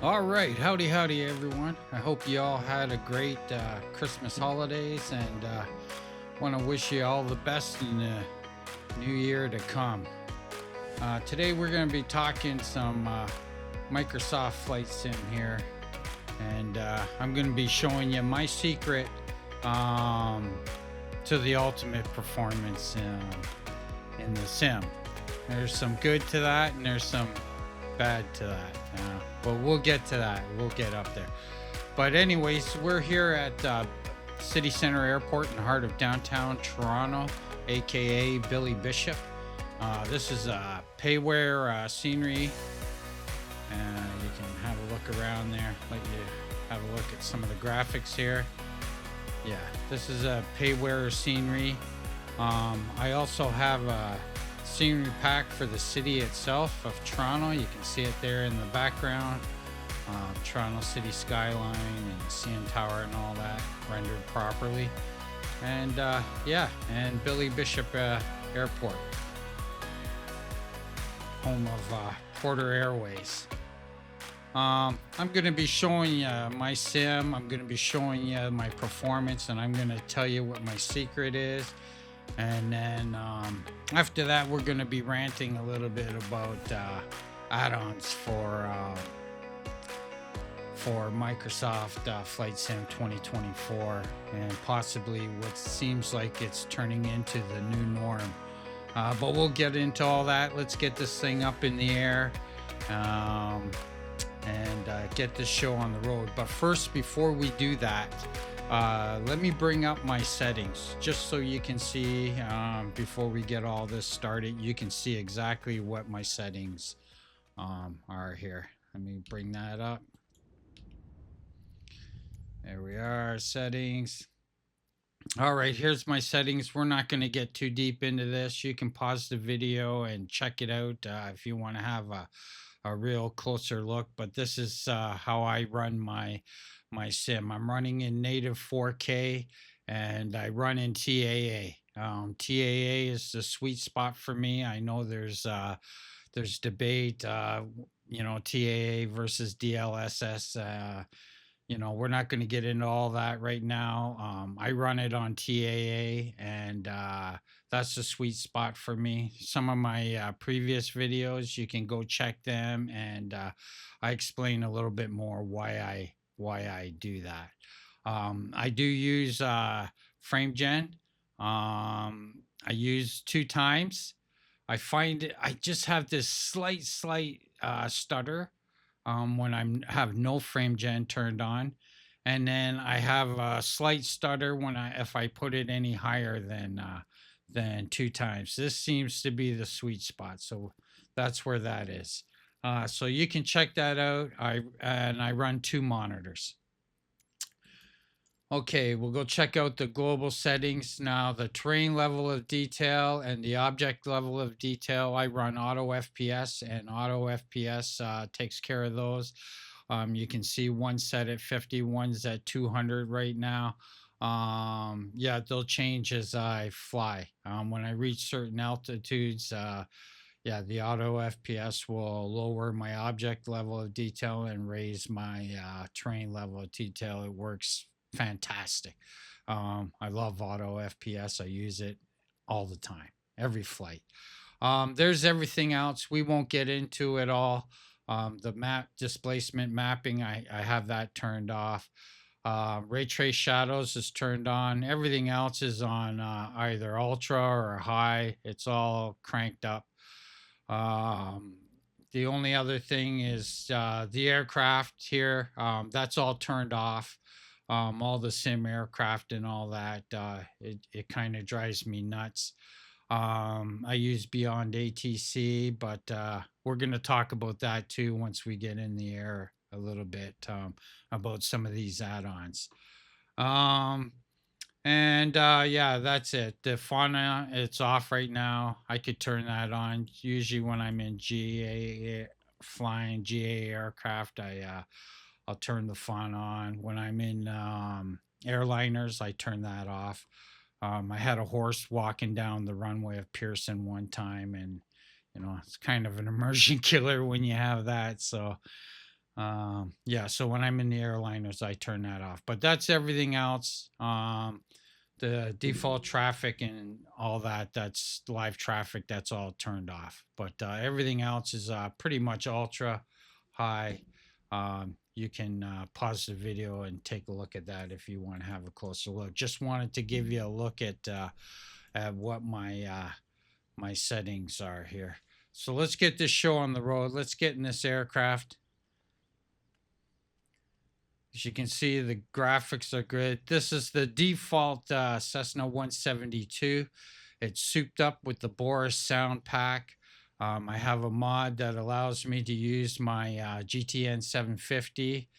All right, howdy, everyone. I hope you all had a great Christmas holidays, and want to wish you all the best in the new year to come. Today, we're going to be talking some Microsoft Flight Sim here, and I'm going to be showing you my secret um, to the ultimate performance in the sim. There's some good to that, and there's some bad to that. But we'll get to that. We'll get up there. But anyways, we're here at City Center Airport in the heart of downtown Toronto, aka Billy Bishop. This is payware scenery. You can have a look around there. Let you have a look at some of the graphics here. Yeah, this is a payware scenery. I also have a scenery pack for the city itself of Toronto. You can see it there in the background. Toronto city skyline and the CN Tower and all that rendered properly. And yeah, and Billy Bishop Airport, home of Porter Airways. I'm going to be showing you my sim. I'm going to be showing you my performance, and I'm going to tell you what my secret is. And then after that, we're going to be ranting a little bit about add-ons for Microsoft Flight Sim 2024, and possibly what seems like it's turning into the new norm. But we'll get into all that. Let's get this thing up in the air. And get this show on the road. But first, before we do that, let me bring up my settings just so you can see, before we get all this started, you can see exactly what my settings are here. Let me bring that up. There we are, settings. All right, here's my settings. We're not going to get too deep into this. You can pause the video and check it out if you want to have a real closer look. But this is how I run my sim. I'm running in native 4K, and I run in TAA. TAA is the sweet spot for me. I know there's debate, TAA versus DLSS. We're not going to get into all that right now. I run it on TAA, and that's the sweet spot for me. Some of my previous videos, you can go check them, and I explain a little bit more why I do that. I do use FrameGen. I use 2 times. I find I just have this slight stutter when I have no frame gen turned on, and then I have a slight stutter when if I put it any higher than 2 times. This seems to be the sweet spot, so that's where that is. So you can check that out. I run 2 monitors. Okay, we'll go check out the global settings now. The terrain level of detail and the object level of detail, I run auto FPS, and auto FPS takes care of those. You can see one set at 50, one's at 200 right now. Yeah, they'll change as I fly. When I reach certain altitudes, yeah, the auto FPS will lower my object level of detail and raise my terrain level of detail. It works fantastic. I love auto FPS. I use it all the time, every flight. There's everything else. We won't get into it all. The map displacement mapping, I have that turned off. Ray trace shadows is turned on. Everything else is on either ultra or high. It's all cranked up. Um, the only other thing is the aircraft here. That's all turned off. All the sim aircraft and all that. It kind of drives me nuts. I use Beyond ATC, but we're going to talk about that too once we get in the air a little bit, about some of these add-ons. Um, and yeah, that's it. The fauna, it's off right now. I could turn that on. Usually when I'm in GA flying GA aircraft, I'll turn the fauna on. When I'm in airliners, I turn that off. I had a horse walking down the runway of Pearson one time, and it's kind of an immersion killer when you have that. So Yeah, so when I'm in the airliners, I turn that off. But that's everything else. The default traffic and all that, that's live traffic, that's all turned off. But everything else is pretty much ultra high. You can pause the video and take a look at that if you want to have a closer look. Just wanted to give you a look at what my settings are here. So let's get this show on the road. Let's get in this aircraft. As you can see, the graphics are good. This is the default Cessna 172. It's souped up with the Boris sound pack. I have a mod that allows me to use my GTN 750,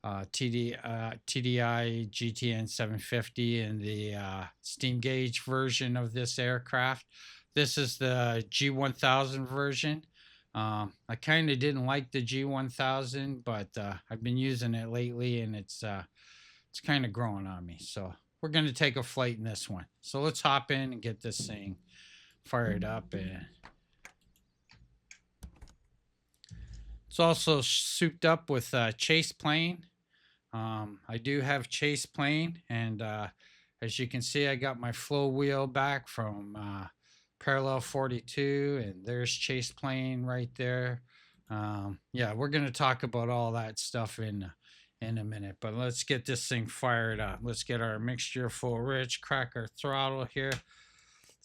TDI GTN 750 in the steam gauge version of this aircraft. This is the G1000 version. I kind of didn't like the G1000, but I've been using it lately, and it's kind of growing on me. So we're going to take a flight in this one. So let's hop in and get this thing fired up. And it's also souped up with chase plane. I do have chase plane, and as you can see, I got my flow wheel back from parallel 42, and there's chase plane right there. Yeah, we're going to talk about all that stuff in a minute, but let's get this thing fired up. Let's get our mixture full rich, crack our throttle here,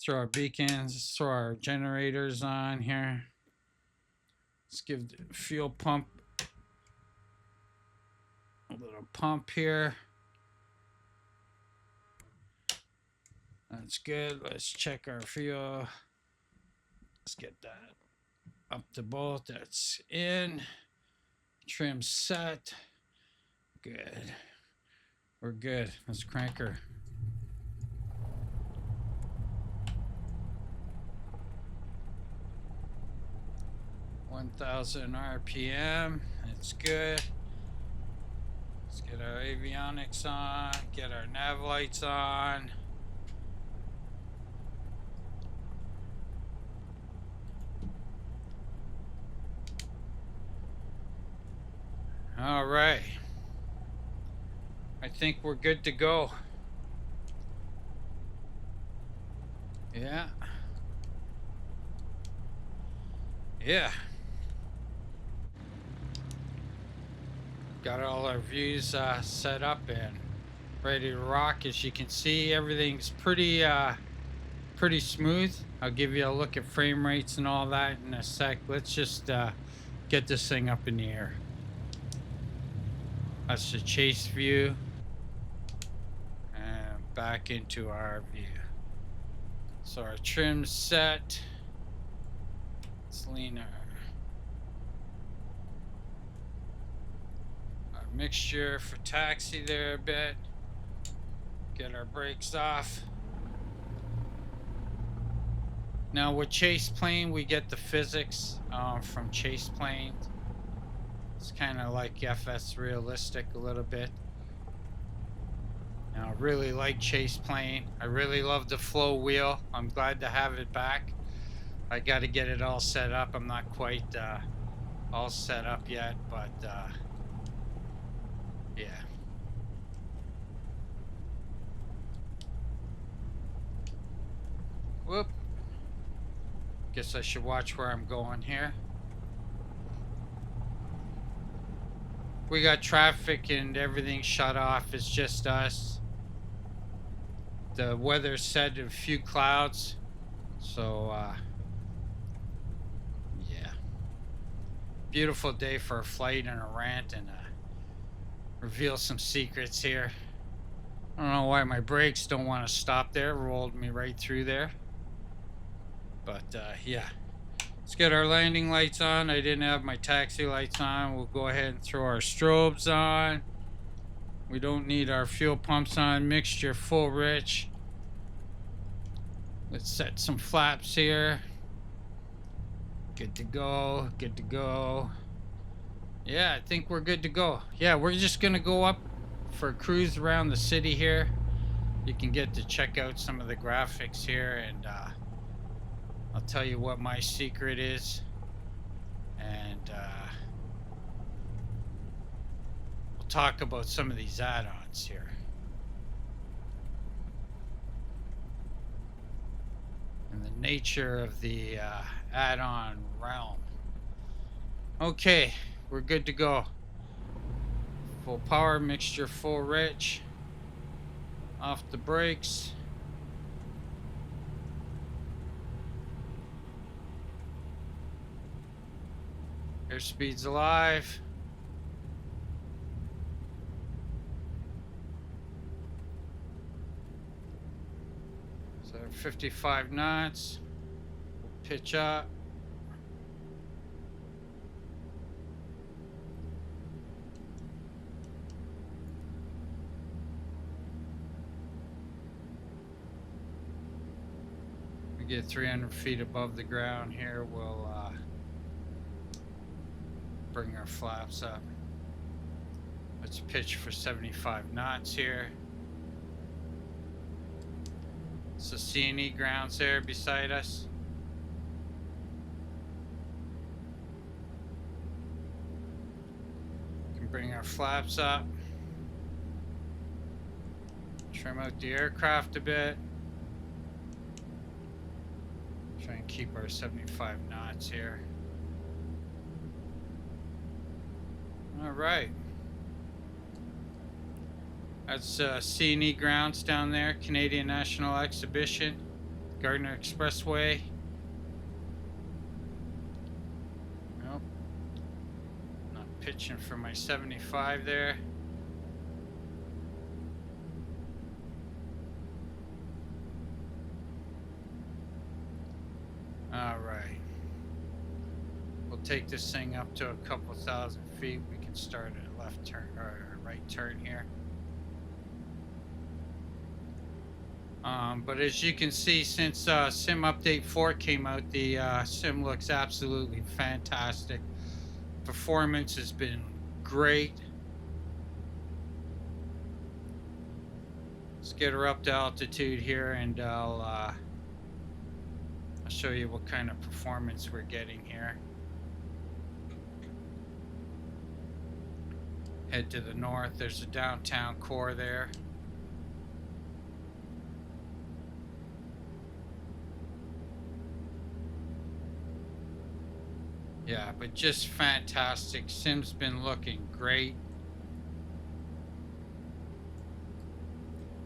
throw our beacons, throw our generators on here. Let's give the fuel pump a little pump here. That's good. Let's check our fuel. Let's get that up to both. That's in. Trim set. Good. We're good. Let's crank her. (1,000 RPM). That's good. Let's get our avionics on. Get our nav lights on. All right. I think we're good to go. Yeah. Yeah. Got all our views set up and ready to rock. As you can see, everything's pretty smooth. I'll give you a look at frame rates and all that in a sec. Let's just get this thing up in the air. That's the chase view. And back into our view. So our trim's set. Let's lean our mixture for taxi there a bit. Get our brakes off. Now with chase plane, we get the physics from chase plane. It's kind of like FS realistic a little bit. Now, I really like chase plane. I really love the flow wheel. I'm glad to have it back. I got to get it all set up. I'm not quite all set up yet, but yeah. Whoop. Guess I should watch where I'm going here. We got traffic and everything shut off. It's just us. The weather's set a few clouds. So, yeah. Beautiful day for a flight and a rant and reveal some secrets here. I don't know why my brakes don't want to stop there. Rolled me right through there. But, yeah. Let's get our landing lights on. I didn't have my taxi lights on. We'll go ahead and throw our strobes on. We don't need our fuel pumps on. Mixture full rich. Let's set some flaps here. Good to go. Good to go. Yeah, I think we're good to go. Yeah, we're just going to go up for a cruise around the city here. You can get to check out some of the graphics here, and I'll tell you what my secret is. And talk about some of these add-ons here. And the nature of the add-on realm. Okay, we're good to go. Full power, mixture full rich. Off the brakes. Airspeed's alive. So 55 knots. Pitch up. We get 300 feet above the ground here. We'll bring our flaps up. Let's pitch for 75 knots here. So C&E grounds there beside us. Can bring our flaps up. Trim out the aircraft a bit. Try and keep our 75 knots here. All right. That's C&E grounds down there, Canadian National Exhibition, Gardner Expressway. Nope. Not pitching for my 75 there. All right. We'll take this thing up to a couple thousand feet. We can start a left turn or a right turn here. But as you can see, since Sim Update 4 came out, the sim looks absolutely fantastic. Performance has been great. Let's get her up to altitude here, and I'll show you what kind of performance we're getting here. Head to the north. There's a downtown core there. Yeah, but just fantastic. Sim's been looking great.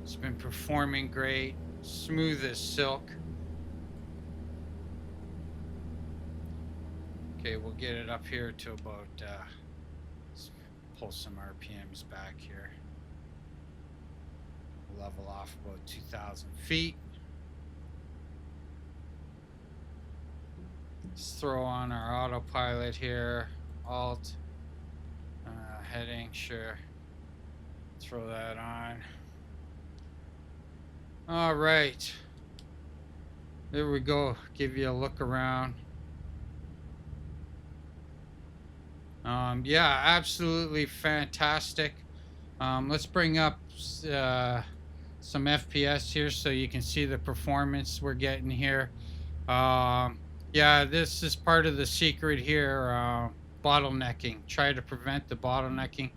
It's been performing great. Smooth as silk. Okay, we'll get it up here to about, let's pull some RPMs back here. Level off about 2,000 feet. Let's throw on our autopilot here. Alt. Heading, sure. Throw that on. All right. There we go. Give you a look around. Yeah, absolutely fantastic. Let's bring up some FPS here so you can see the performance we're getting here. Yeah, this is part of the secret here, bottlenecking. Try to prevent the bottlenecking.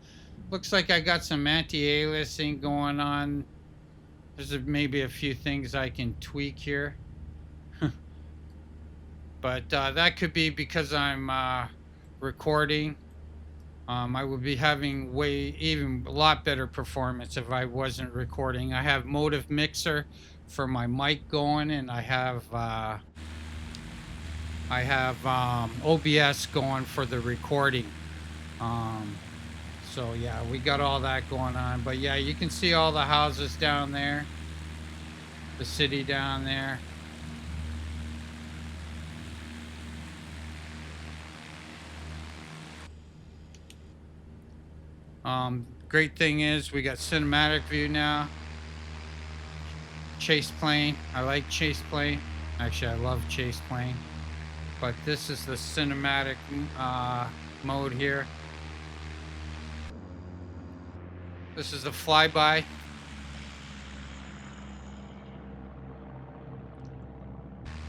Looks like I got some anti-aliasing going on. There's maybe a few things I can tweak here. But that could be because I'm recording. I would be having even a lot better performance if I wasn't recording. I have Motive Mixer for my mic going, and I have OBS going for the recording. So yeah, we got all that going on. But yeah, you can see all the houses down there, the city down there. Great thing is we got cinematic view now. Chase plane. I like chase plane. Actually, I love chase plane. But this is the cinematic mode here. This is the flyby.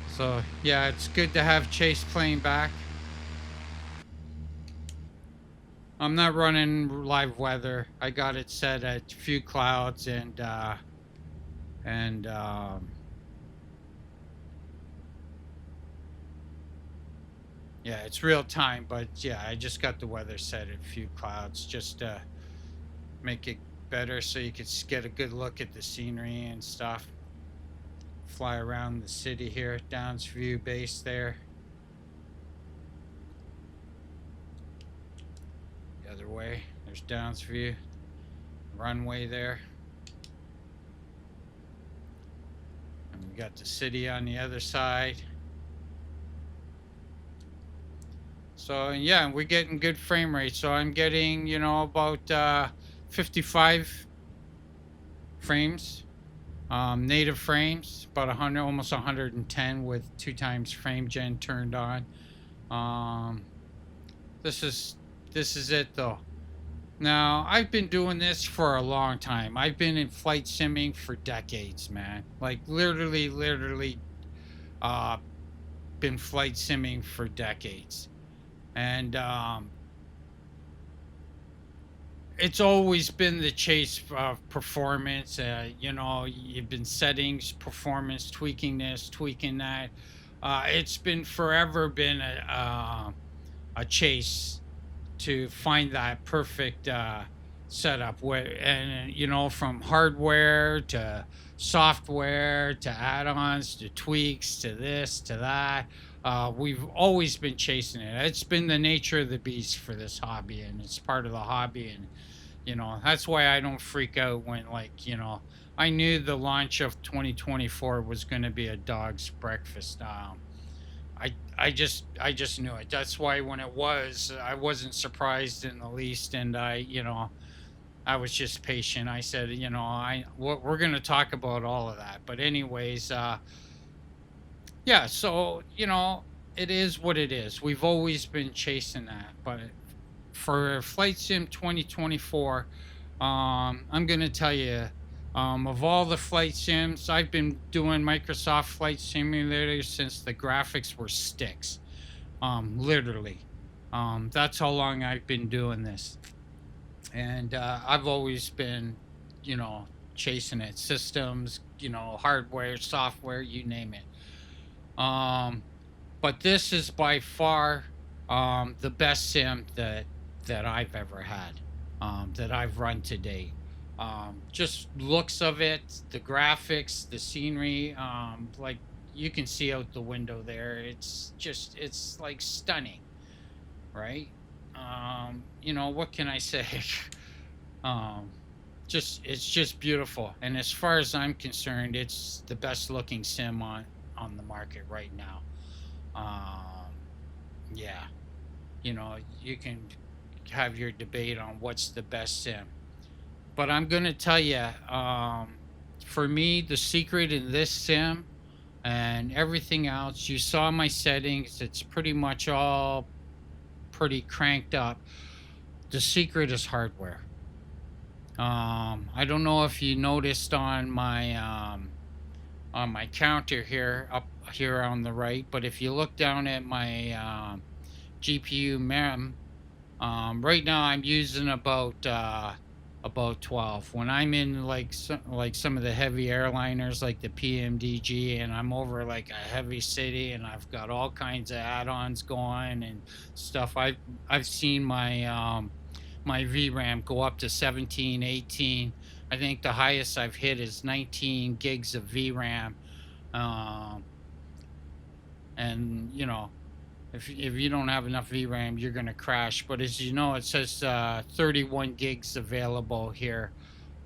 So yeah, it's good to have chase plane back. I'm not running live weather. I got it set at few clouds and yeah, it's real time, but yeah, I just got the weather set at few clouds just to make it better so you could get a good look at the scenery and stuff. Fly around the city here, Downs View base there. The other way, there's Downs View, runway there. And we got the city on the other side. So yeah, we're getting good frame rate. So I'm getting, you know, about 55 frames, native frames, about 100, almost 110 with 2x frame gen turned on. This is it though. Now, I've been doing this for a long time. I've been in flight simming for decades, man. Like literally uh been flight simming for decades. And it's always been the chase of performance. You know, you've been settings, performance, tweaking this, tweaking that. It's been forever been a chase to find that perfect setup. Where and you know, from hardware to software to add-ons to tweaks to this to that. We've always been chasing it. It's been the nature of the beast for this hobby, and it's part of the hobby. And you know, that's why I don't freak out when, like, you know, I knew the launch of 2024 was going to be a dog's breakfast. I just knew it. That's why when it was, I wasn't surprised in the least, and you know, I was just patient. I said, you know, we're going to talk about all of that. But anyways, yeah. So you know, it is what it is. We've always been chasing that, but for Flight Sim 2024, I'm going to tell you, of all the flight sims, I've been doing Microsoft Flight Simulator since the graphics were sticks. Literally. That's how long I've been doing this. And I've always been, you know, chasing it. Systems, you know, hardware, software, you name it. But this is by far the best sim that I've ever had, that I've run to date. Just looks of it, the graphics, the scenery, like you can see out the window there. It's like stunning, right? You know, what can I say? um, it's just beautiful. And as far as I'm concerned, it's the best looking sim on the market right now. Um, yeah, you know, you can have your debate on what's the best sim. But I'm going to tell you, for me, the secret in this sim and everything else, you saw my settings. It's pretty much all pretty cranked up. The secret is hardware. I don't know if you noticed on my counter here, up here on the right, but if you look down at my GPU mem, right now I'm using about 12. When I'm in like some of the heavy airliners like the PMDG, and I'm over like a heavy city and I've got all kinds of add-ons going and stuff, I've seen my VRAM go up to 17, 18. I think the highest I've hit is 19 gigs of VRAM. Um, and you know, if you don't have enough VRAM, you're gonna crash. But as you know, it says 31 gigs available here.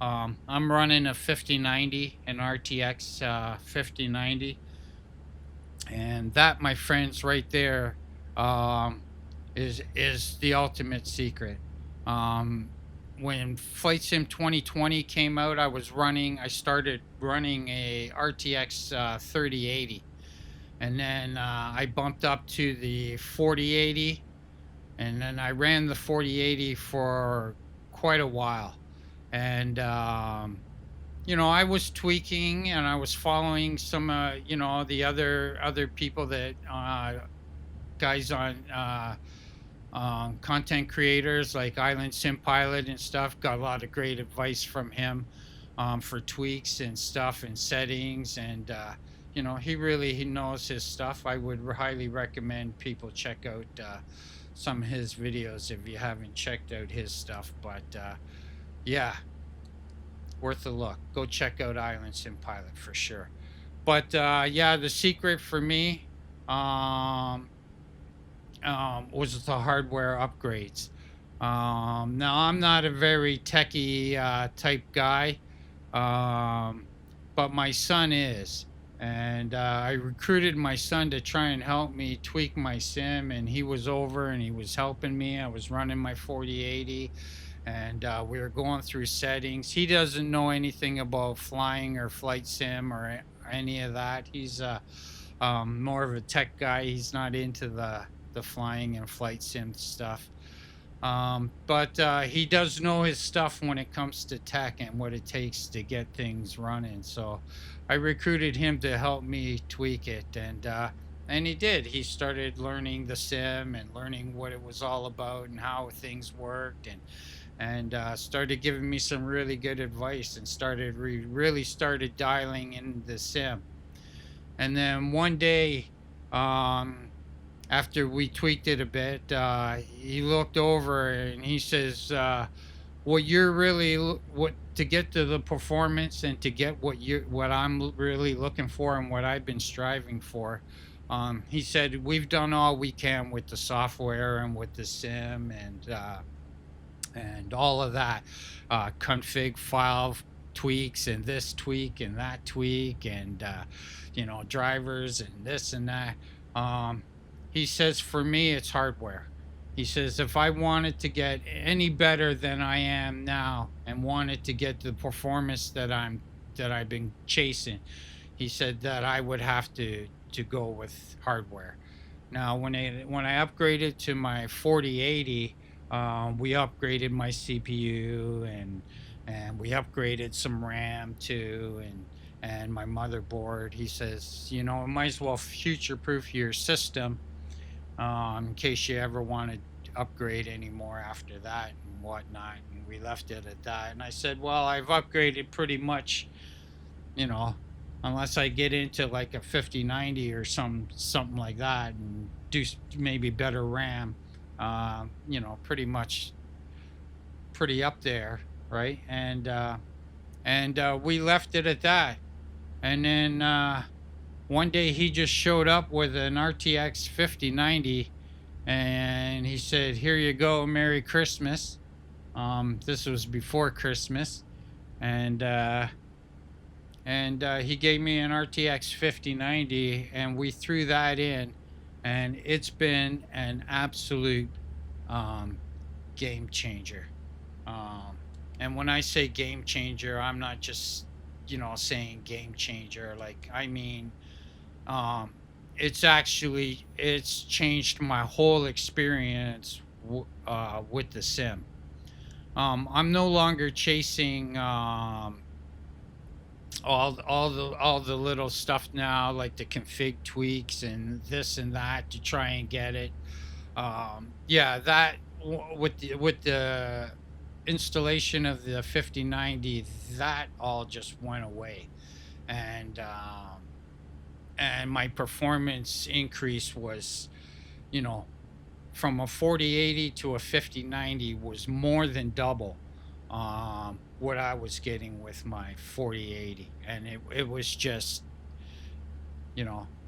I'm running a 5090, an RTX 5090, and that, my friends, right there, um, is the ultimate secret. Um, when Flight Sim 2020 came out, I started running a RTX 3080, and then I bumped up to the 4080, and then I ran the 4080 for quite a while. And you know, I was tweaking and I was following some you know, the other people that guys on content creators like Island Sim Pilot and stuff. Got a lot of great advice from him for tweaks and stuff and settings. And, he knows his stuff. I would highly recommend people check out some of his videos if you haven't checked out his stuff. But yeah, worth a look. Go check out Island Sim Pilot for sure. But yeah, the secret for me um, was the hardware upgrades. Now, I'm not a very techie type guy, um, but my son is. And I recruited my son to try and help me tweak my sim, and he was over and he was helping me. I was running my 4080, and we were going through settings. He doesn't know anything about flying or flight sim or any of that. He's more of a tech guy. He's not into the flying and flight sim stuff. But he does know his stuff when it comes to tech and what it takes to get things running. So I recruited him to help me tweak it, and he did. He started learning the sim and learning what it was all about and how things worked, and started giving me some really good advice, and really started dialing in the sim. And then one day, after we tweaked it a bit, he looked over and he says, "What you're really what to get to the performance and to get what I'm really looking for and what I've been striving for." He said, "We've done all we can with the software and with the sim and all of that, config file tweaks and this tweak and that tweak and drivers and this and that." Um, he says, "For me, it's hardware." He says, "If I wanted to get any better than I am now and wanted to get the performance that I've been chasing," he said, "that I would have to go with hardware." Now, when I upgraded to my 4080, we upgraded my CPU, and we upgraded some RAM too, and my motherboard. He says, "It might as well future-proof your system in case you ever want to upgrade anymore after that and whatnot." And we left it at that. And I said, "Well, I've upgraded pretty much, you know, unless I get into like a 5090 or something like that and do maybe better RAM, pretty much pretty up there, right?" And we left it at that. And then one day he just showed up with an RTX 5090, and he said, "Here you go, Merry Christmas." This was before Christmas, and he gave me an RTX 5090, and we threw that in, and it's been an absolute um, game changer. Um, and when I say game changer, I'm not just saying game changer. Like, I mean, um, it's changed my whole experience with the sim. I'm no longer chasing all the little stuff now, like the config tweaks and this and that to try and get it. Yeah, that with the installation of the 5090, that all just went away, and my performance increase was, you know, from a 4080 to a 5090 was more than double what I was getting with my 4080, and it was just,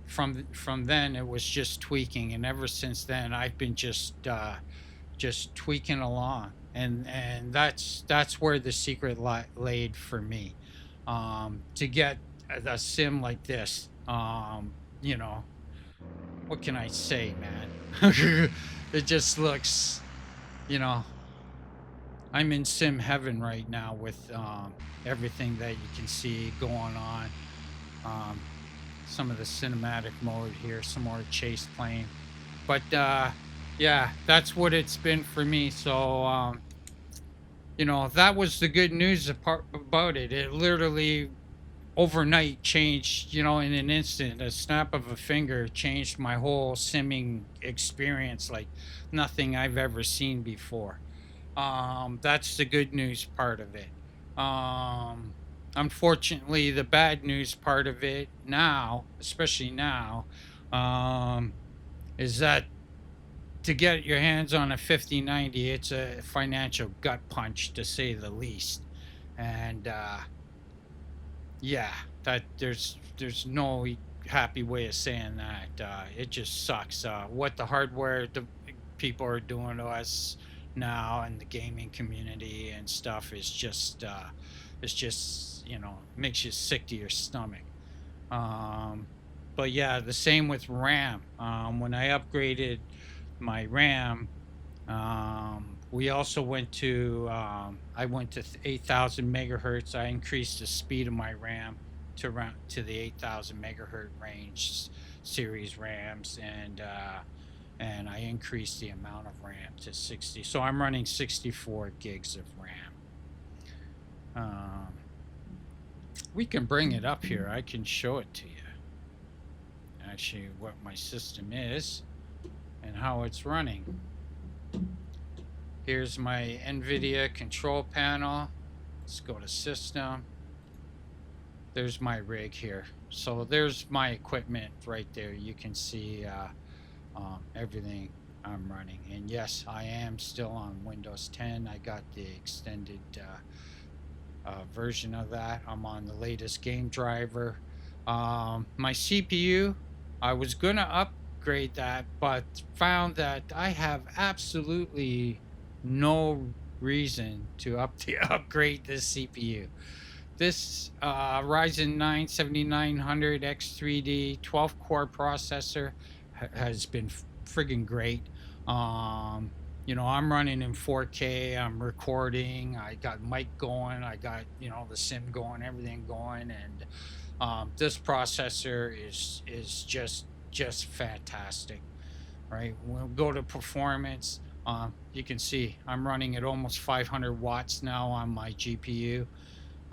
from then it was just tweaking, and ever since then I've been just tweaking along, and that's where the secret laid for me, to get a sim like this. You know, what can I say, man? It just looks, you know, I'm in sim heaven right now with everything that you can see going on. Um, some of the cinematic mode here, some more chase plane, but yeah, that's what it's been for me. So that was the good news about it. It literally overnight changed, in an instant, a snap of a finger changed my whole simming experience like nothing I've ever seen before. That's the good news part of it. Um, Unfortunately, the bad news part of it now, especially now, um, is that to get your hands on a 5090, it's a financial gut punch to say the least. And yeah, that there's no happy way of saying that. It just sucks. What the hardware people are doing to us now in the gaming community and stuff is just it's just makes you sick to your stomach. Um, but yeah, the same with RAM. When I upgraded my RAM, we also went to I went to 8,000 megahertz. I increased the speed of my RAM to the 8,000 megahertz range series RAMs, and I increased the amount of RAM to 60. So I'm running 64 gigs of RAM. We can bring it up here. I can show it to you. Actually, what my system is and how it's running. Here's my NVIDIA control panel. Let's go to system. There's my rig here. So there's my equipment right there. You can see everything I'm running. And yes, I am still on Windows 10. I got the extended version of that. I'm on the latest game driver. My CPU, I was going to upgrade that, but found that I have absolutely no reason to upgrade this CPU. This Ryzen 9 7900X3D 12 core processor has been friggin' great. I'm running in 4K. I'm recording. I got mic going. I got the sim going, everything going, and this processor is just fantastic. Right? We'll go to performance. You can see I'm running at almost 500 watts now on my GPU.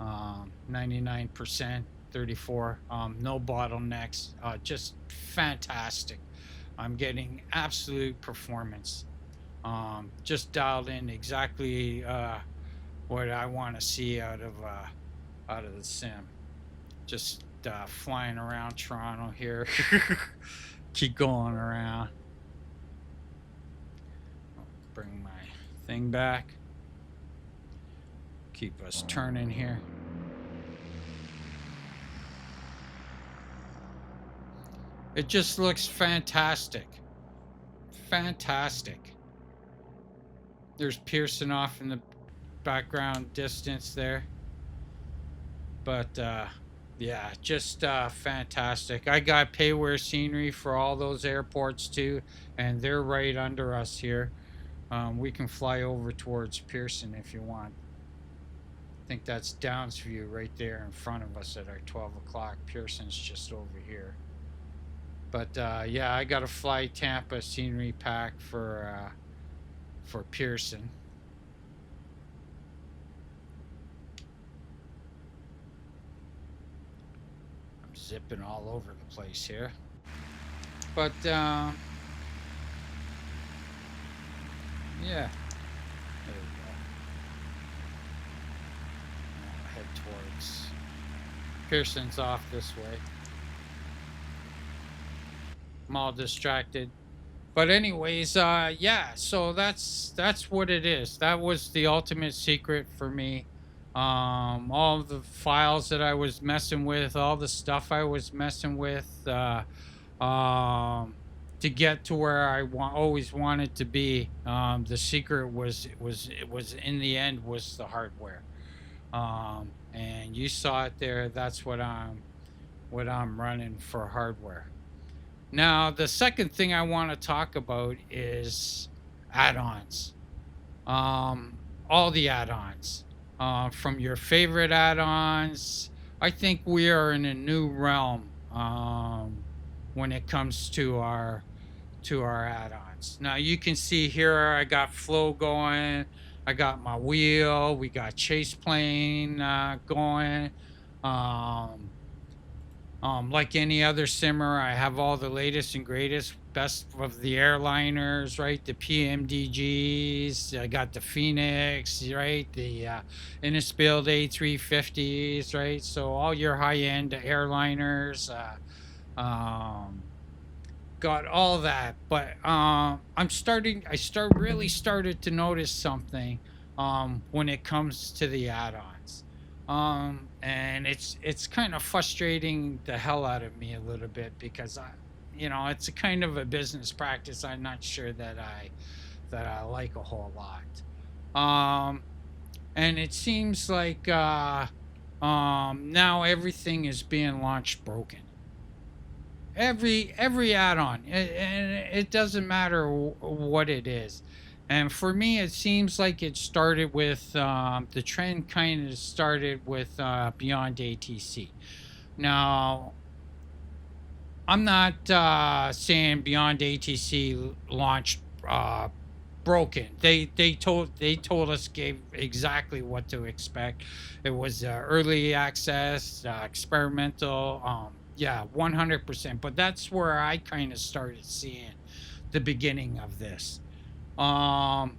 99%, 34, no bottlenecks, just fantastic. I'm getting absolute performance. Just dialed in exactly what I want to see out of the sim. Just flying around Toronto here. Keep going around. Bring my thing back. Keep us turning here. It just looks fantastic. Fantastic. There's Pearson off in the background distance there. But yeah, just fantastic. I got payware scenery for all those airports too, and they're right under us here. We can fly over towards Pearson if you want. I think that's Downs View right there in front of us at our 12 o'clock. Pearson's just over here. But yeah, I got a fly Tampa scenery pack for Pearson. I'm zipping all over the place here. But yeah. There we go. I'll head towards Pearson's off this way. I'm all distracted. But anyways, yeah, so that's what it is. That was the ultimate secret for me. All the files that I was messing with, all the stuff I was messing with, to get to where I always wanted to be. The secret was in the end was the hardware. And you saw it there. That's what I'm running for hardware. Now, the second thing I want to talk about is add-ons. All the add-ons. From your favorite add-ons. I think we are in a new realm when it comes to our add-ons. Now, you can see here I got Flow going. I got my wheel. We got Chase Plane going. Like any other simmer, I have all the latest and greatest, best of the airliners, right? The PMDGs, I got the Phoenix, right? The Innisbuild A350s, right? So all your high-end airliners, got all that. But really started to notice something when it comes to the add-ons. And it's kind of frustrating the hell out of me a little bit because it's a kind of a business practice I'm not sure that I like a whole lot. And it seems like now everything is being launched broken. Every add-on, and it doesn't matter what it is. And for me, it seems like it started with the trend kind of started with Beyond ATC. Now, I'm not saying Beyond ATC launched broken. They told us, gave exactly what to expect. It was early access, experimental. Yeah, 100%. But that's where I kind of started seeing the beginning of this. Um,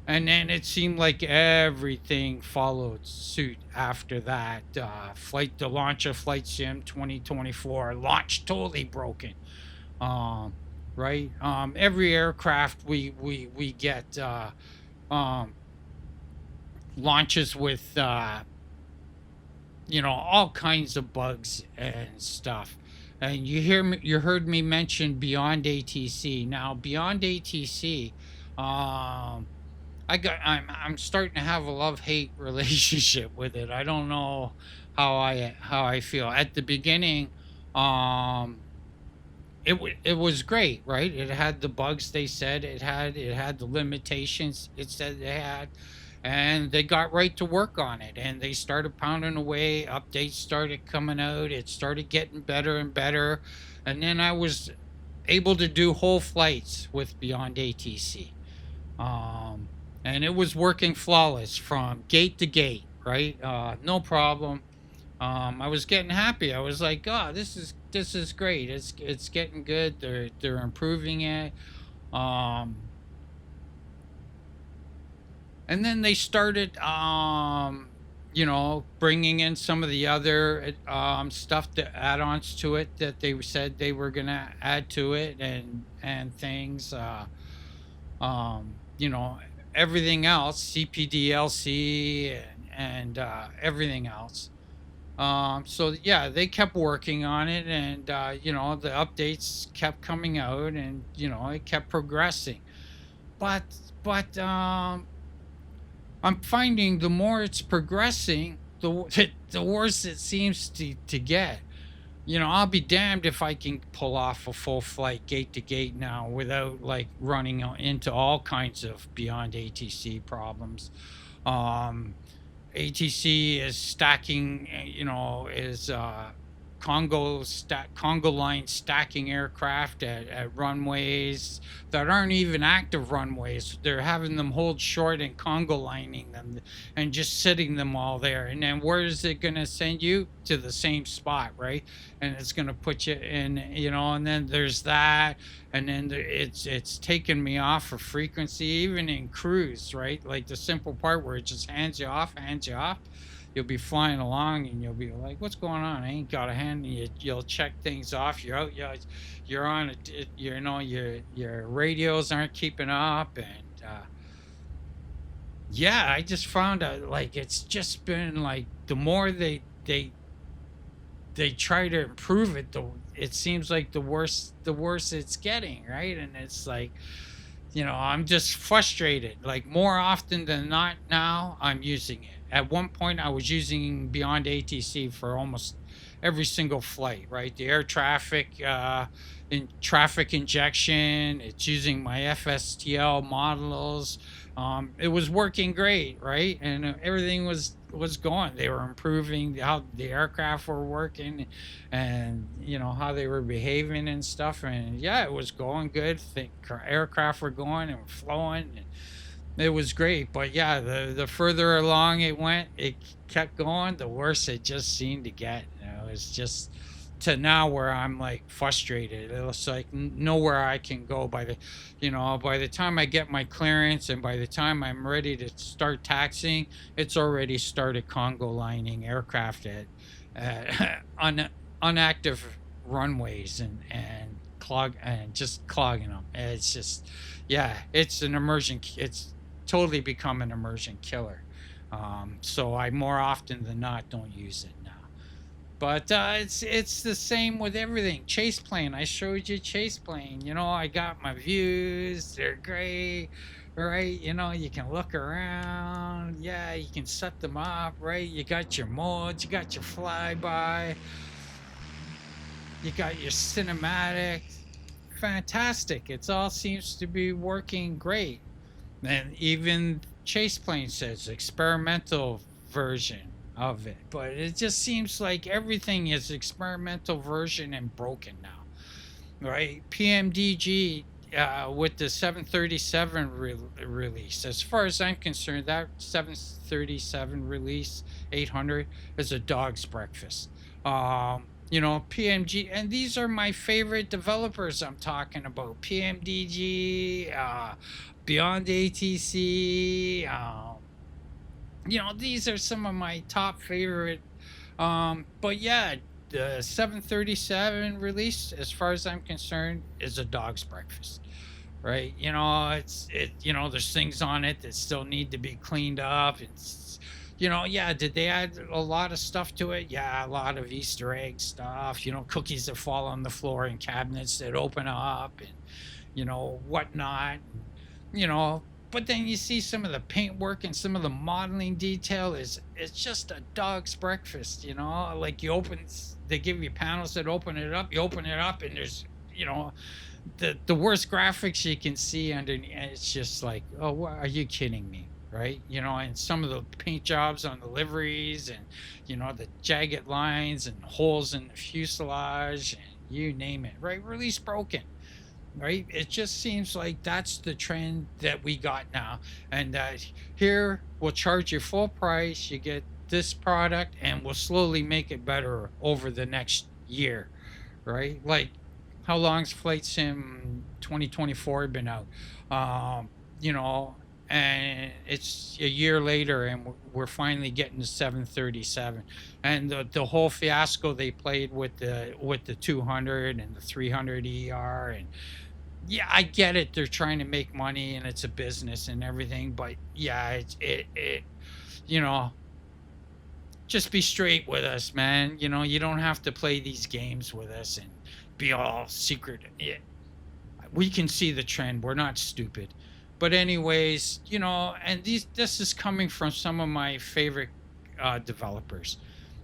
and then it seemed like everything followed suit after that. The launch of Flight Sim 2024 launch totally broken. Um, right? Every aircraft we get um, launches with all kinds of bugs and stuff. And you heard me mention Beyond ATC. Now Beyond ATC, I'm starting to have a love hate relationship with it. I don't know how I feel. At the beginning, um, it was great, right? It had the bugs they said it had the limitations it said they had, and they got right to work on it and they started pounding away. Updates started coming out. It started getting better and better, and then I was able to do whole flights with Beyond ATC. Um, and it was working flawless from gate to gate, right? No problem. I was getting happy. I was like, "Oh, this is great. It's getting good. They're improving it." Um, and then they started, bringing in some of the other stuff, the add-ons to it that they said they were gonna add to it, and things. Um, you know, Everything else, CPDLC and everything else. So yeah, they kept working on it, and the updates kept coming out, and it kept progressing. But but I'm finding the more it's progressing, the worse it seems to get. I'll be damned if I can pull off a full flight gate to gate now without like running into all kinds of Beyond ATC problems. Um, ATC is stacking, is Congo line stacking aircraft at runways that aren't even active runways. They're having them hold short and Congo lining them and just sitting them all there. And then where is it going to send you? To the same spot, right? And it's going to put you in, and then there's that. And then it's taken me off of frequency, even in cruise, right? Like the simple part where it just hands you off. You'll be flying along and you'll be like, "What's going on? I ain't got a hand." And you'll check things off. You're out. You're on it. Your radios aren't keeping up, and yeah, I just found out like it's just been like the more they try to improve it, it seems like the worse it's getting, right? And it's like, I'm just frustrated. Like more often than not now, I'm using it. At one point, I was using Beyond ATC for almost every single flight, right? The air traffic, in traffic injection, it's using my FSTL models. It was working great, right? And everything was going. They were improving how the aircraft were working, and how they were behaving and stuff. And yeah, it was going good. Aircraft were going and flowing. And it was great. But yeah, the further along it went, it kept going. The worse it just seemed to get. It was just to now where I'm like frustrated. It's like nowhere I can go by the, by the time I get my clearance and by the time I'm ready to start taxiing, it's already started Congo lining aircraft at unactive runways and just clogging them. It's just, yeah, it's an immersion. It's totally become an immersion killer. So I more often than not don't use it now. But it's the same with everything. Chase plane. I showed you chase plane. I got my views. They're great, right? You can look around. Yeah, you can set them up, right? You got your modes. You got your flyby. You got your cinematic. Fantastic. It all seems to be working great. And even Chase Plane says experimental version of it. But it just seems like everything is experimental version and broken now. Right? PMDG with the 737 release. As far as I'm concerned, that 737 release 800 is a dog's breakfast. PMG, and these are my favorite developers I'm talking about. PMDG, Beyond ATC. These are some of my top favorite. But yeah, the 737 release, as far as I'm concerned, is a dog's breakfast. Right? There's things on it that still need to be cleaned up. Yeah, did they add a lot of stuff to it? Yeah, a lot of Easter egg stuff, cookies that fall on the floor and cabinets that open up and, whatnot. You know, but then you see some of the paintwork and some of the modeling detail it's just a dog's breakfast, like they give you panels that open it up, you open it up and there's, you know, the worst graphics you can see underneath. And it's just like, oh, what, are you kidding me? Right? And some of the paint jobs on the liveries and, the jagged lines and holes in the fuselage and you name it, right? Release broken, right? It just seems like that's the trend that we got now. And that here we'll charge you full price, you get this product, and we'll slowly make it better over the next year, right? Like, how long's Flight Sim 2024 been out? Um, you know, and it's a year later, and we're finally getting the 737, and the whole fiasco they played with the 200 and the 300 ER, and yeah, I get it. They're trying to make money, and it's a business and everything, but yeah, it you know, just be straight with us, man. You don't have to play these games with us and be all secret. We can see the trend. We're not stupid. But anyways, and this is coming from some of my favorite developers.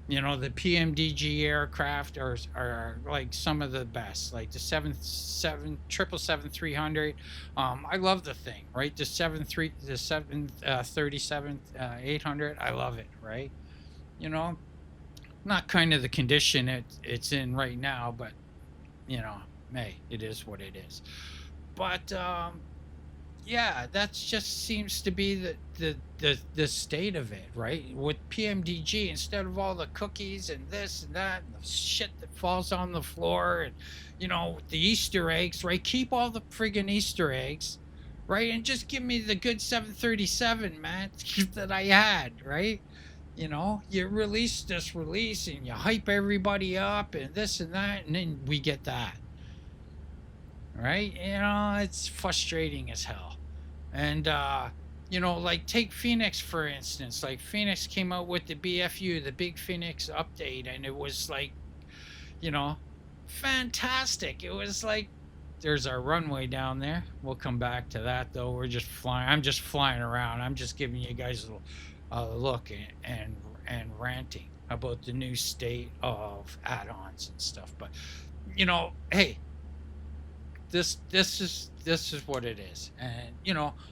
The PMDG aircraft are like some of the best, like the 737 I love the thing, right? The 737 800. I love it, right? You know, not kind of the condition it's in right now, but you know, hey, it is what it is. But yeah, that just seems to be the state of it, right? With PMDG, instead of all the cookies and this and that and the shit that falls on the floor and the Easter eggs, right? Keep all the friggin' Easter eggs, right? And just give me the good 737, man, that I had, right? You release this release and you hype everybody up and this and that, and then we get that, right? It's frustrating as hell. And like take Phoenix for instance. Like Phoenix came out with the BFU, the Big Phoenix update, and it was like, you know, fantastic. It was like, there's our runway down there. We'll come back to that though. We're just flying. I'm just flying around. I'm just giving you guys a look and ranting about the new state of add-ons and stuff. But hey, this is what it is. And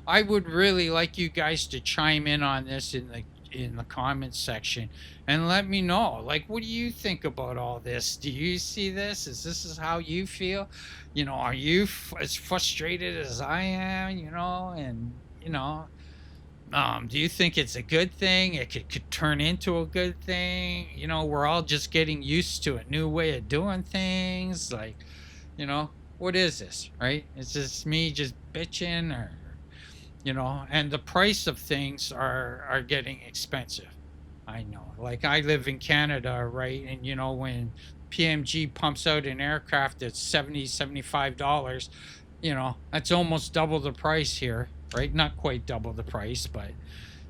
I would really like you guys to chime in on this in the comments section and let me know, like, what do you think about all this? Do you see this? Is how you feel? Are you as frustrated as I am? And Do you think it's a good thing? It could turn into a good thing. You know, we're all just getting used to a new way of doing things. Like, you know, what is this, right? Is this me just bitching, or, you know? And the price of things are getting expensive. I know. Like, I live in Canada, right? And you know, when PMG pumps out an aircraft that's 70, $75, you know, that's almost double the price here, right? Not quite double the price, but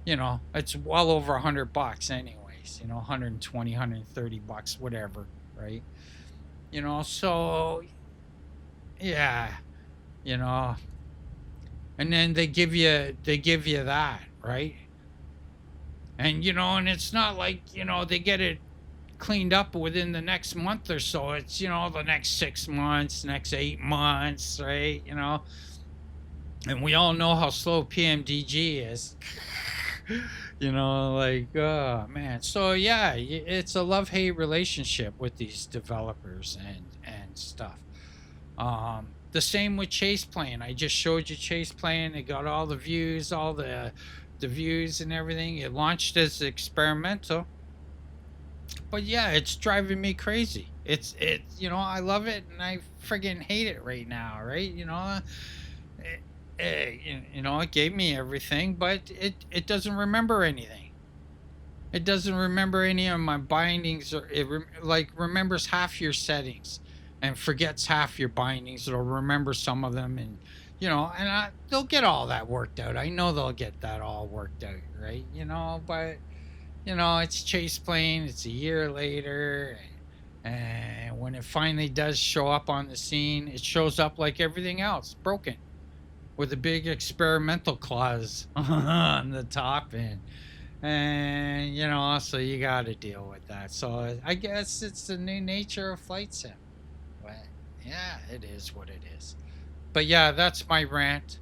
you know, it's well over $100 anyways, you know, 120, $130, whatever, right? You know, so yeah, you know, and then they give you that, right? And you know, and it's not like, you know, they get it cleaned up within the next month or so. It's, you know, the next 6 months, next 8 months, right? You know, and we all know how slow PMDG is. You know, like, oh man. So yeah, it's a love-hate relationship with these developers and stuff. The same with Chase Plane. I just showed you Chase Plane. It got all the views, all the views and everything. It launched as experimental, but yeah, it's driving me crazy. You know, I love it and I friggin' hate it right now, right? You know, you know, it gave me everything, but it doesn't remember anything. It doesn't remember any of my bindings, or like remembers half your settings and forgets half your bindings. It'll remember some of them, and you know, and they'll get all that worked out. I know they'll get that all worked out, right? You know, but you know, it's Chase Plane. It's a year later, and when it finally does show up on the scene, it shows up like everything else, broken, with a big experimental clause on the top, and you know, so you got to deal with that. So I guess it's the new nature of flight sim. But yeah, it is what it is. But yeah, that's my rant,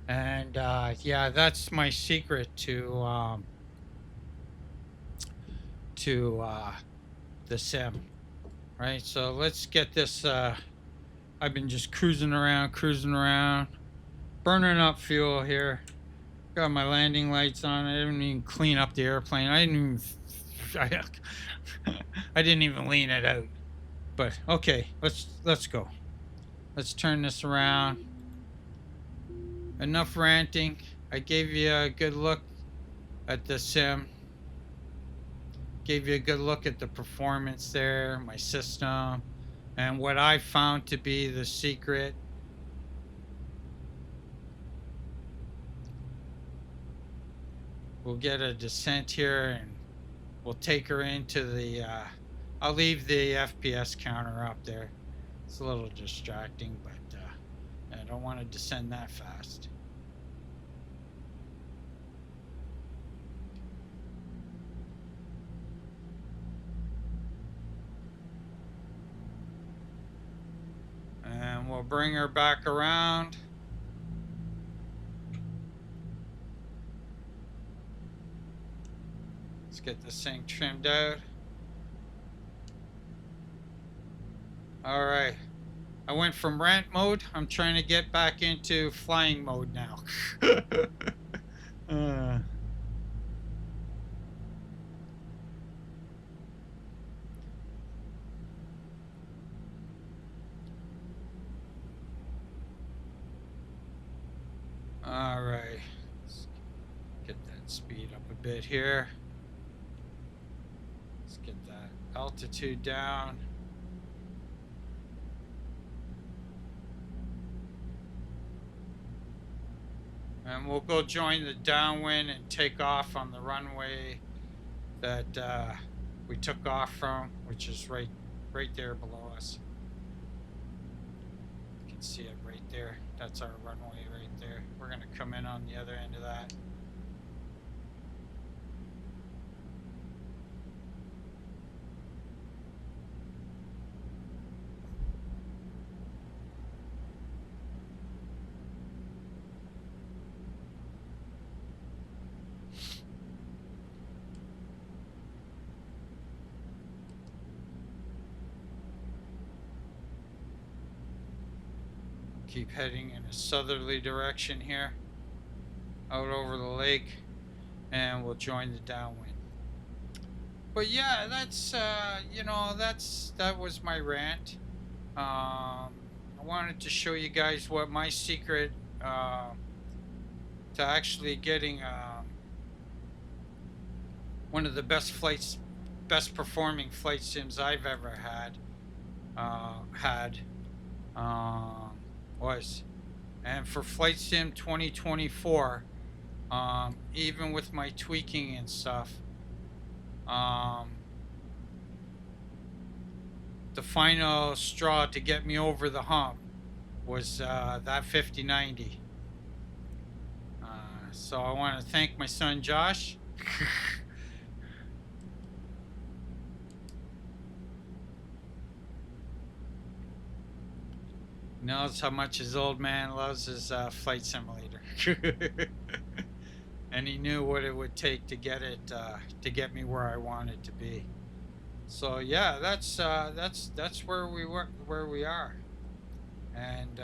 and yeah, that's my secret to the sim. Right. So let's get this. I've been just cruising around, burning up fuel here. Got my landing lights on. I didn't even clean up the airplane. I didn't even. I didn't even lean it out. But okay, let's go. Let's turn this around. Enough ranting. I gave you a good look at the sim. Gave you a good look at the performance there, my system, and what I found to be the secret. We'll get a descent here and we'll take her into the I'll leave the FPS counter up there. It's a little distracting, but I don't want to descend that fast. And we'll bring her back around. Let's get this thing trimmed out. All right. I went from rant mode. I'm trying to get back into flying mode now. All right. Let's get that speed up a bit here. Let's get that altitude down. And we'll go join the downwind and take off on the runway that we took off from, which is right there below us. You can see it right there. That's our runway right there. We're going to come in on the other end of that. Keep heading in a southerly direction here, out over the lake. and we'll join the downwind. But yeah, that's you know, that was my rant. I wanted to show you guys what my secret to actually getting one of the best performing flight sims I've ever had um, was. And for Flight Sim 2024, even with my tweaking and stuff, um, the final straw to get me over the hump was that 5090. So I want to thank my son Josh. Knows how much his old man loves his flight simulator. And he knew what it would take to get it to get me where I wanted to be. So yeah, that's where we are, and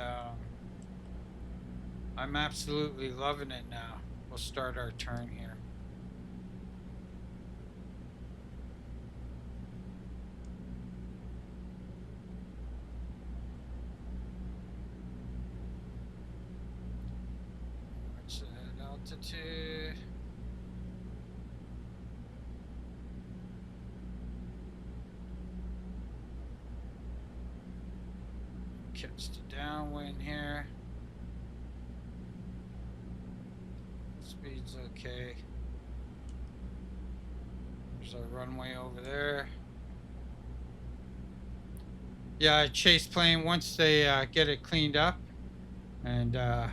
I'm absolutely loving it now. We'll start our turn here. What's that altitude? Catch the downwind here. Speed's okay. There's our runway over there. Yeah, I chase plane once they get it cleaned up, and I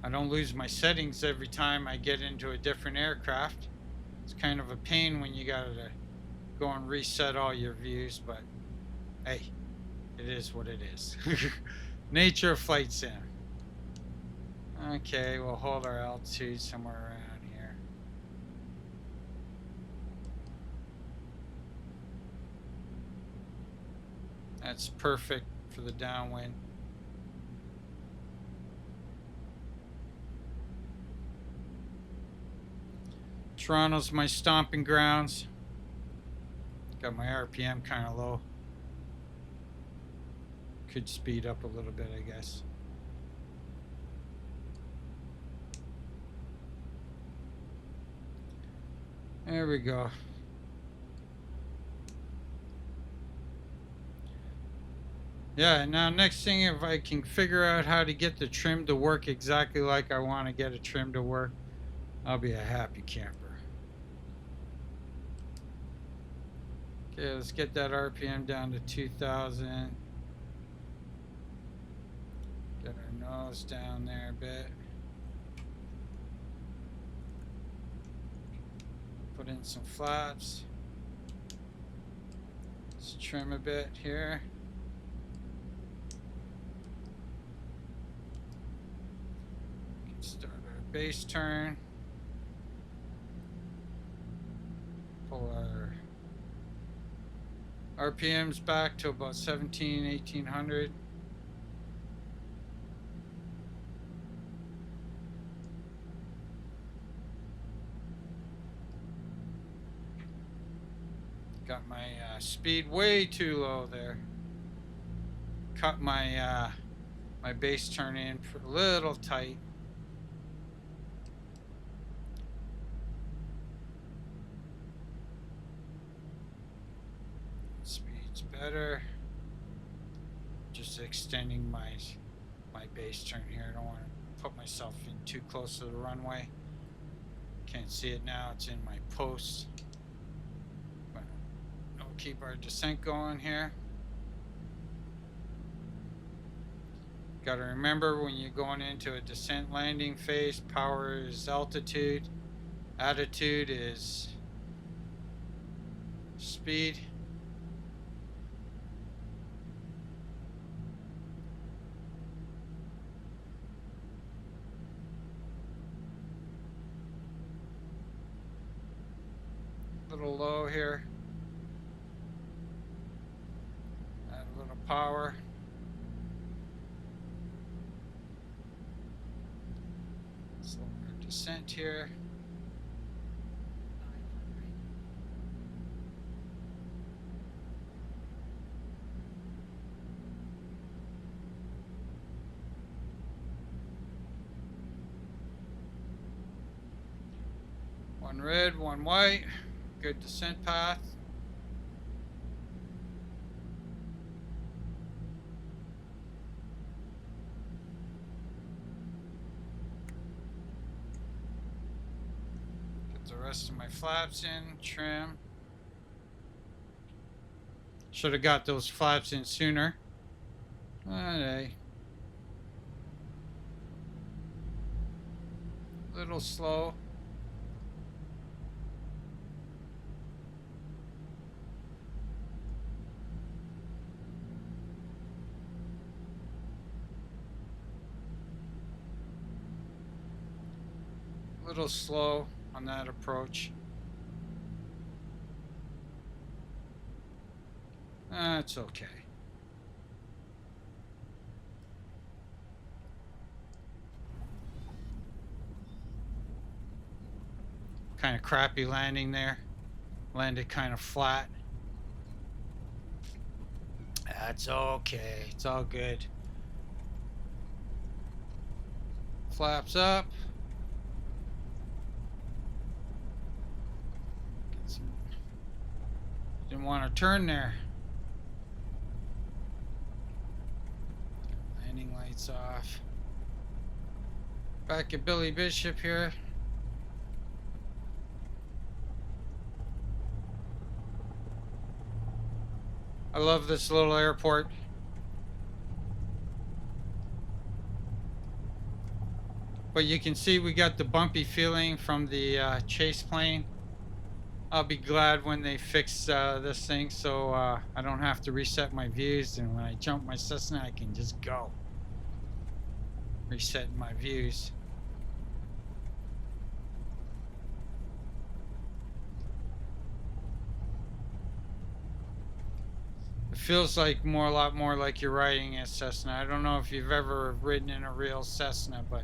don't lose my settings every time I get into a different aircraft. It's kind of a pain when you gotta go and reset all your views, but hey, it is what it is. Nature of flight sim. Okay, we'll hold our altitude somewhere around here. That's perfect for the downwind. Toronto's my stomping grounds. Got my RPM kind of low. Could speed up a little bit, I guess. There we go. Yeah, now next thing, if I can figure out how to get the trim to work exactly like I want to get a trim to work, I'll be a happy camper. Okay, let's get that RPM down to 2,000. Get our nose down there a bit. Put in some flaps. Let's trim a bit here. Start our base turn. Pull our RPMs back to about 1800. Got my speed way too low there. Cut my my base turn in for a little tight. Speed's better. Just extending my base turn here. I don't want to put myself in too close to the runway. Can't see it now. It's in my post. But we'll keep our descent going here. Got to remember, when you're going into a descent landing phase, power is altitude, attitude is speed. A little low here. Add a little power. descent here. One red, one white. Good descent path. Get the rest of my flaps in, trim. Should have got those flaps in sooner. Alright. Little slow. Little slow on that approach. That's okay. Kind of crappy landing there. Landed kind of flat. That's okay. It's all good. Flaps up. Didn't want to turn there. Landing lights off. Back at Billy Bishop here. I love this little airport. But you can see we got the bumpy feeling from the chase plane. I'll be glad when they fix this thing so I don't have to reset my views, and when I jump my Cessna I can just go. Resetting my views. It feels like a lot more like you're riding a Cessna. I don't know if you've ever ridden in a real Cessna, but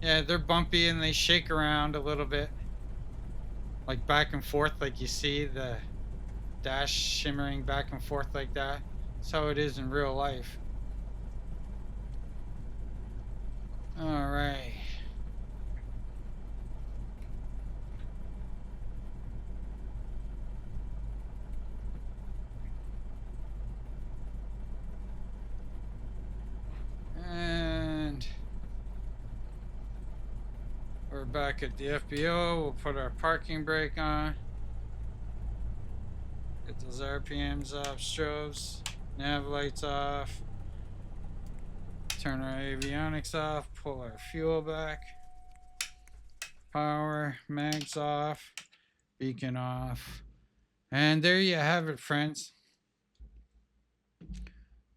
yeah, they're bumpy and they shake around a little bit. Like back and forth, like you see the dash shimmering back and forth like that. That's how it is in real life. All right. And we're back at the FBO. We'll put our parking brake on. Get those RPMs off, strobes, nav lights off. Turn our avionics off, pull our fuel back. Power, mags off, beacon off. And there you have it, friends.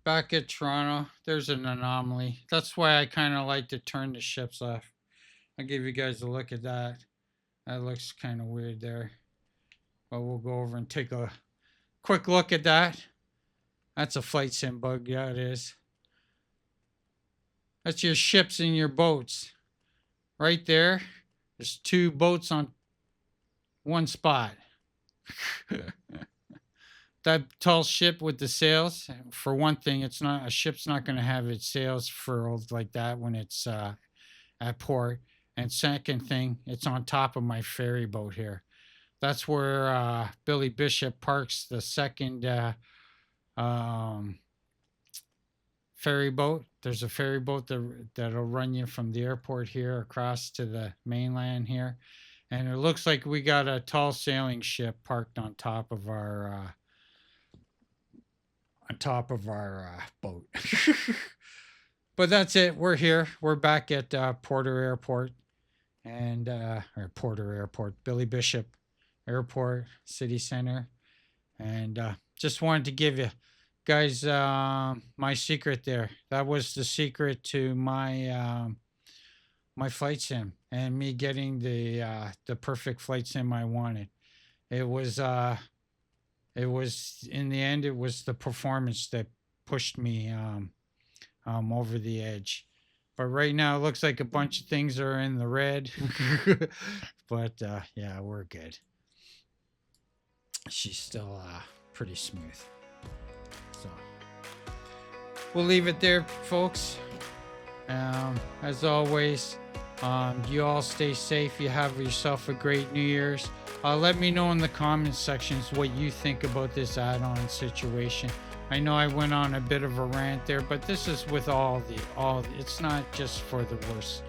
Back at Toronto, there's an anomaly. That's why I kind of like to turn the ships off. I'll give you guys a look at that. That looks kind of weird there. But we'll go over and take a quick look at that. That's a flight sim bug. Yeah, it is. That's your ships and your boats. Right there. There's two boats on one spot. That tall ship with the sails, for one thing, it's not a ship's not going to have its sails furled like that when it's at port. And second thing, it's on top of my ferry boat here. That's where Billy Bishop parks the second ferry boat. There's a ferry boat that'll run you from the airport here across to the mainland here. And it looks like we got a tall sailing ship parked on top of our boat. But that's it. We're here. We're back at Porter Airport and or Porter Airport, Billy Bishop Airport, City Center, and just wanted to give you guys my secret there. That was the secret to my my flight sim and me getting the perfect flight sim I wanted. It was in the end, it was the performance that pushed me over the edge. But right now it looks like a bunch of things are in the red. But yeah, we're good. She's still pretty smooth. So we'll leave it there, folks. As always, you all stay safe. You have yourself a great New Year's. Let me know in the comments sections what you think about this add-on situation. I know I went on a bit of a rant there, but this is with all. It's not just for the worst.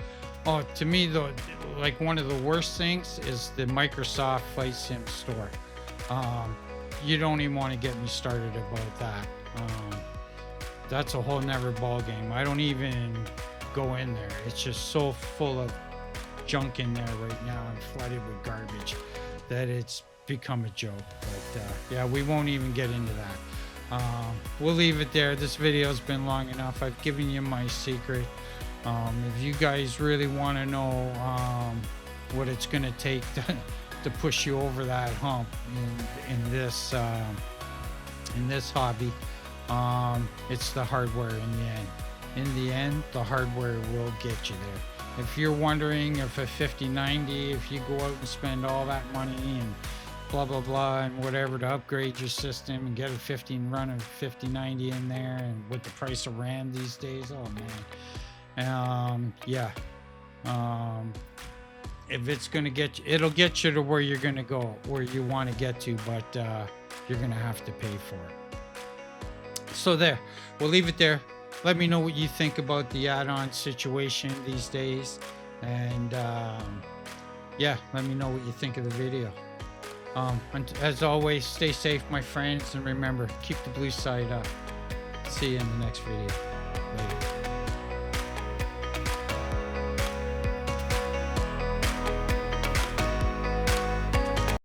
Oh, to me though, like one of the worst things is the Microsoft Flight Sim store. You don't even want to get me started about that. That's a whole nother ball game. I don't even go in there. It's just so full of junk in there right now and flooded with garbage that it's become a joke. But yeah, we won't even get into that. We'll leave it there. This video's been long enough. I've given you my secret. If you guys really want to know what it's going to take to push you over that hump in this hobby, it's the hardware in the end. In the end, the hardware will get you there. If you're wondering if a 5090, if you go out and spend all that money and blah blah blah and whatever to upgrade your system and get a 15 run of 5090 in there, and with the price of RAM these days, oh man, yeah. If it's gonna get you, it'll get you to where you're gonna go, where you want to get to, but you're gonna have to pay for it. So there, we'll leave it there. Let me know what you think about the add-on situation these days, and yeah, let me know what you think of the video. As always, stay safe, my friends, and remember, keep the blue side up. See you in the next video. Later.